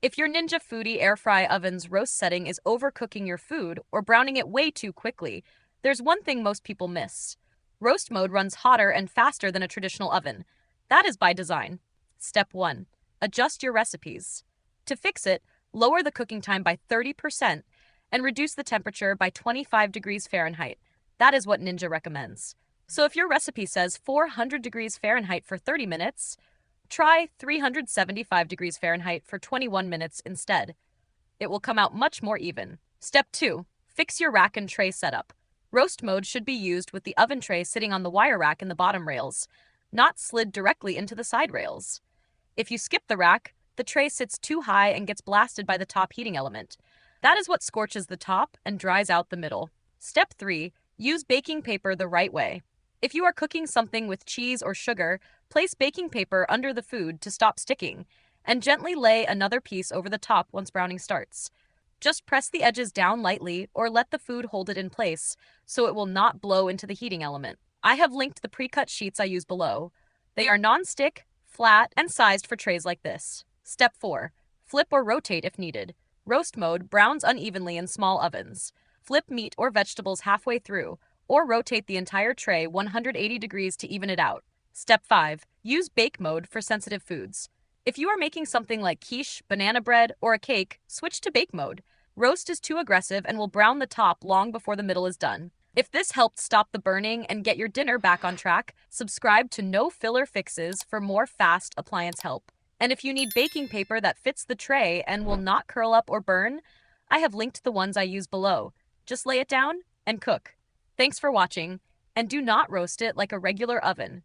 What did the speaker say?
If your Ninja Foodi Air Fry Oven's roast setting is overcooking your food or browning it way too quickly, there's one thing most people miss. Roast mode runs hotter and faster than a traditional oven. That is by design. Step 1. Adjust your recipes. To fix it, lower the cooking time by 30% and reduce the temperature by 25 degrees Fahrenheit. That is what Ninja recommends. So if your recipe says 400 degrees Fahrenheit for 30 minutes, try 375 degrees Fahrenheit for 21 minutes instead. It will come out much more even. Step 2. Fix your rack and tray setup. Roast mode should be used with the oven tray sitting on the wire rack in the bottom rails, not slid directly into the side rails. If you skip the rack, the tray sits too high and gets blasted by the top heating element. That is what scorches the top and dries out the middle. Step 3. Use baking paper the right way. If you are cooking something with cheese or sugar, place baking paper under the food to stop sticking, and gently lay another piece over the top once browning starts. Just press the edges down lightly or let the food hold it in place so it will not blow into the heating element. I have linked the pre-cut sheets I use below. They are non-stick, flat, and sized for trays like this. Step 4. Flip or rotate if needed. Roast mode browns unevenly in small ovens. Flip meat or vegetables halfway through, or rotate the entire tray 180 degrees to even it out. Step 5. Use bake mode for sensitive foods. If you are making something like quiche, banana bread, or a cake, switch to bake mode. Roast is too aggressive and will brown the top long before the middle is done. If this helped stop the burning and get your dinner back on track, subscribe to No Filler Fixes for more fast appliance help. And if you need baking paper that fits the tray and will not curl up or burn, I have linked the ones I use below. Just lay it down and cook. Thanks for watching, and do not roast it like a regular oven.